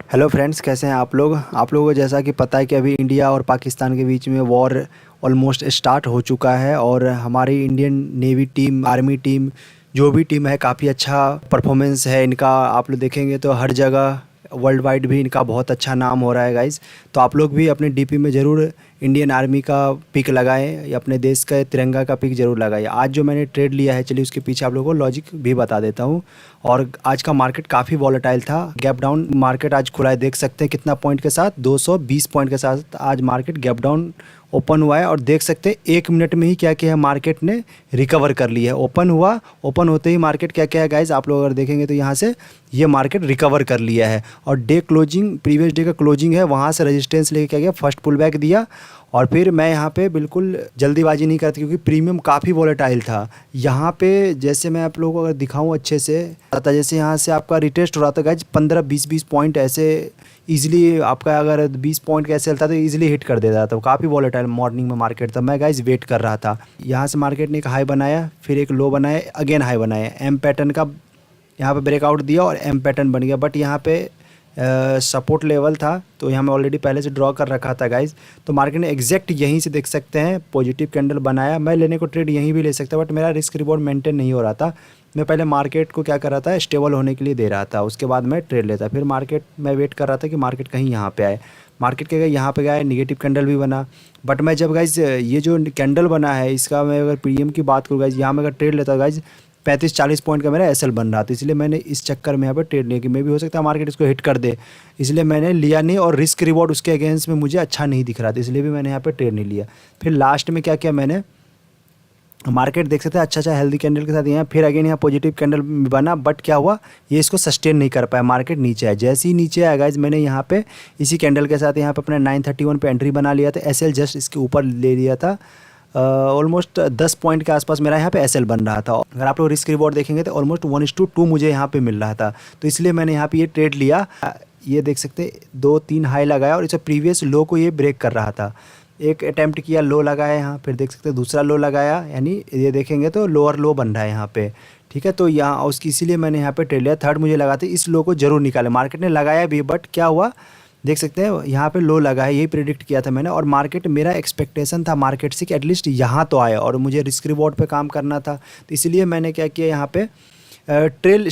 Hello friends, कैसे हैं आप लोग। आप लोगों को जैसा कि पता है कि अभी इंडिया और पाकिस्तान के बीच में वॉर ऑलमोस्ट स्टार्ट हो चुका है और हमारी Indian navy team, army team, जो भी टीम है काफ़ी अच्छा परफॉर्मेंस है इनका। आप लोग देखेंगे तो हर जगह वर्ल्ड वाइड भी इनका बहुत अच्छा नाम हो रहा है गाइस। तो आप लोग भी अपने डीपी में ज़रूर इंडियन आर्मी का पिक लगाएं या अपने देश का तिरंगा का पिक ज़रूर लगाएं। आज जो मैंने ट्रेड लिया है, चलिए उसके पीछे आप लोगों को लॉजिक भी बता देता हूं। और आज का मार्केट काफ़ी वॉलेटाइल था, गैप डाउन मार्केट आज खुला है। देख सकते हैं कितना पॉइंट के साथ, 220 पॉइंट के साथ आज मार्केट गैप डाउन ओपन हुआ है। और देख सकते हैं 1 मिनट में ही क्या किया है, मार्केट ने रिकवर कर लिया है। ओपन हुआ, ओपन होते ही मार्केट क्या क्या है गाइज, आप लोग अगर देखेंगे तो यहाँ से ये मार्केट रिकवर कर लिया है। और डे क्लोजिंग, प्रीवियस डे का क्लोजिंग है, वहाँ से रेजिस्टेंस लेके क्या गया, फर्स्ट पुल बैक दिया। और फिर मैं यहाँ पे बिल्कुल जल्दीबाजी नहीं करती क्योंकि प्रीमियम काफ़ी वॉलेटाइल था। यहाँ पे जैसे मैं आप लोगों को अगर दिखाऊँ अच्छे से, आता जैसे यहाँ से आपका रिटेस्ट हो रहा था गाइज 15-20 पॉइंट ऐसे इजीली आपका, अगर 20 पॉइंट का ऐसे चलता तो इजीली हिट कर देता था। तो काफ़ी वॉलेटाइल मॉर्निंग में मार्केट था। मैं गाइज वेट कर रहा था, यहाँ से मार्केट ने एक हाई बनाया, फिर एक लो बनाया, अगेन हाई बनाया, एम पैटर्न का यहाँ पे ब्रेकआउट दिया और एम पैटर्न बन गया। बट यहाँ पे सपोर्ट लेवल था तो यहाँ मैं ऑलरेडी पहले से ड्रॉ कर रखा था गाइज। तो मार्केट ने एग्जैक्ट यहीं से देख सकते हैं पॉजिटिव कैंडल बनाया। मैं लेने को ट्रेड यहीं भी ले सकता, बट मेरा रिस्क रिवॉर्ड मेंटेन नहीं हो रहा था। मैं पहले मार्केट को क्या कर रहा था, स्टेबल होने के लिए दे रहा था, उसके बाद मैं ट्रेड लेता। फिर मार्केट मैं वेट कर रहा था कि मार्केट कहीं यहाँ पे आए। मार्केट के गए, यहाँ पे गया, नेगेटिव कैंडल भी बना। बट मैं जब गाइज ये जो कैंडल बना है इसका मैं अगर प्रीमियम की बात करूँ गाइज, यहाँ मैं अगर ट्रेड लेता गाइज 35-40 पॉइंट का मेरा एसएल बन रहा था। इसलिए मैंने इस चक्कर में यहाँ पर ट्रेड लिया कि मे भी हो सकता है मार्केट इसको हिट कर दे, इसलिए मैंने लिया नहीं। और रिस्क रिवॉर्ड उसके अगेंस्ट में मुझे अच्छा नहीं दिख रहा था, इसलिए भी मैंने यहाँ पर ट्रेड नहीं लिया। फिर लास्ट में क्या किया मैंने, मार्केट देख सकते हैं अच्छा हेल्दी कैंडल के साथ यहाँ, फिर अगेन यहाँ पॉजिटिव कैंडल बना। बट क्या हुआ, ये इसको सस्टेन नहीं कर पाया, मार्केट नीचे आया। जैसे ही नीचे आया गाइज, मैंने यहाँ पे इसी कैंडल के साथ यहाँ पे अपना 931 पे एंट्री बना लिया था। एसएल जस्ट इसके ऊपर ले लिया था। ऑलमोस्ट 10 पॉइंट के आसपास मेरा यहाँ पे एसएल बन रहा था। अगर आप लोग रिस्क रिवॉर्ड देखेंगे तो ऑलमोस्ट 1:2 मुझे यहाँ पे मिल रहा था। तो इसलिए मैंने यहाँ पे ये ट्रेड लिया। ये देख सकते 2-3 हाई लगाया और इसे प्रीवियस लो को ये ब्रेक कर रहा था। एक अटैम्प्ट किया, लो लगाया यहाँ, फिर देख सकते दूसरा लो लगाया, यानी ये देखेंगे तो लोअर लो बन रहा है यहाँ पे। ठीक है, तो यहाँ उसकी इसीलिए मैंने यहाँ पे ट्रेड लिया। थर्ड मुझे लगा था इस लो को जरूर निकाले, मार्केट ने लगाया भी, बट क्या हुआ देख सकते हैं यहाँ पे लो लगा है, यही प्रेडिक्ट किया था मैंने। और मार्केट, मेरा एक्सपेक्टेशन था मार्केट से कि एटलीस्ट यहाँ तो आए और मुझे रिस्क रिवॉर्ड पे काम करना था। तो इसलिए मैंने क्या किया, यहाँ पे ट्रेलिंग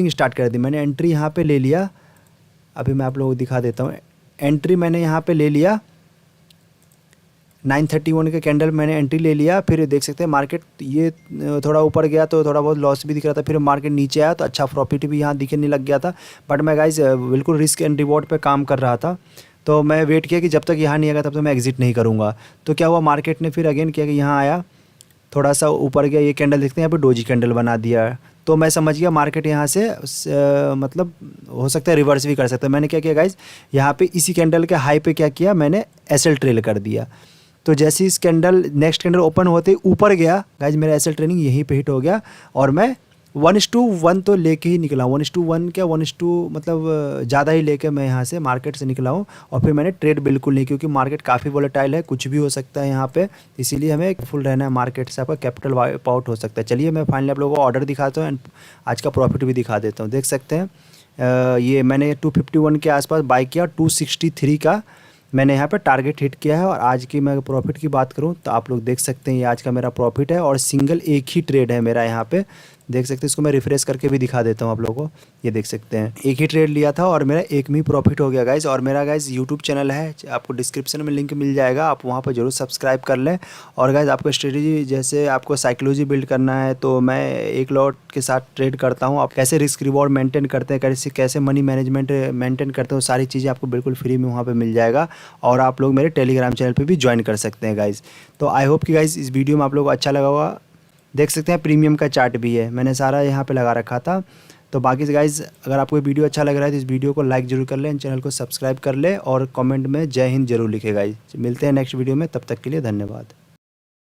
स्टार्ट कर दी। मैंने एंट्री यहाँ पे ले लिया, अभी मैं आप लोगों को दिखा देता हूँ। एंट्री मैंने यहाँ पे ले लिया, 931 के कैंडल मैंने एंट्री ले लिया। फिर देख सकते हैं मार्केट ये थोड़ा ऊपर गया तो थोड़ा बहुत लॉस भी दिख रहा था। फिर मार्केट नीचे आया तो अच्छा प्रॉफिट भी यहाँ दिखने लग गया था। बट मैं गाइस बिल्कुल रिस्क एंड रिवॉर्ड पे काम कर रहा था, तो मैं वेट किया कि जब तक यहाँ नहीं आएगा तब तक मैं एग्जिट नहीं करूँगा। तो क्या हुआ, मार्केट ने फिर अगेन किया कि यहाँ आया, थोड़ा सा ऊपर गया, ये कैंडल देखते हैं यहाँ पे डोजी कैंडल बना दिया। तो मैं समझ गया मार्केट यहाँ से मतलब हो सकता है रिवर्स भी कर सकता है। मैंने क्या किया गाइज, यहाँ पे इसी कैंडल के हाई पे क्या किया, मैंने एसएल ट्रेल कर दिया। तो जैसे इस कैंडल नेक्स्ट कैंडल ओपन होते ही ऊपर गया गाइज, मेरा एसएल ट्रेनिंग यहीं पे हिट हो गया और मैं 1:1 तो लेके ही निकला हूँ। 1:1 क्या 1:2 मतलब ज़्यादा ही लेके मैं यहाँ से मार्केट से निकला हूँ। और फिर मैंने ट्रेड बिल्कुल नहीं, क्योंकि मार्केट काफ़ी वोलेटाइल है, कुछ भी हो सकता है यहाँ पे, इसीलिए हमें फुल रहना है। मार्केट से आपका कैपिटल वाइप आउट हो सकता है। चलिए मैं फाइनली आप लोगों को ऑर्डर दिखाता हूँ एंड आज का प्रॉफिट भी दिखा देता हूँ। देख सकते हैं ये मैंने 251 के आसपास बाई किया, 263 का मैंने यहाँ पे टारगेट हिट किया है। और आज की मैं प्रॉफिट की बात करूँ तो आप लोग देख सकते हैं ये आज का मेरा प्रॉफिट है और सिंगल एक ही ट्रेड है मेरा यहाँ पे, देख सकते हैं। इसको मैं रिफ्रेश करके भी दिखा देता हूँ आप लोगों को, ये देख सकते हैं एक ही ट्रेड लिया था और मेरा एक में ही प्रॉफिट हो गया गाइज। और मेरा गाइज यूट्यूब चैनल है, आपको डिस्क्रिप्शन में लिंक मिल जाएगा, आप वहाँ पर जरूर सब्सक्राइब कर लें। और गाइज आपको स्ट्रेटेजी, जैसे आपको साइकोलॉजी बिल्ड करना है तो मैं एक लॉट के साथ ट्रेड करता हूँ। आप कैसे रिस्क रिवॉर्ड मेंटेन करते हैं, कैसे मनी मैनेजमेंट मेंटेन करते हैं, सारी चीज़ें आपको बिल्कुल फ्री में वहाँ पर मिल जाएगा। और आप लोग मेरे टेलीग्राम चैनल पर भी ज्वाइन कर सकते हैं गाइज। तो आई होप कि गाइज इस वीडियो में आप लोगों को अच्छा लगा होगा। देख सकते हैं प्रीमियम का चार्ट भी है, मैंने सारा यहाँ पे लगा रखा था। तो बाकी से गाइज अगर आपको वीडियो अच्छा लग रहा है तो इस वीडियो को लाइक जरूर कर लें, चैनल को सब्सक्राइब कर लें और कमेंट में जय हिंद जरूर लिखें गाइज। मिलते हैं नेक्स्ट वीडियो में, तब तक के लिए धन्यवाद।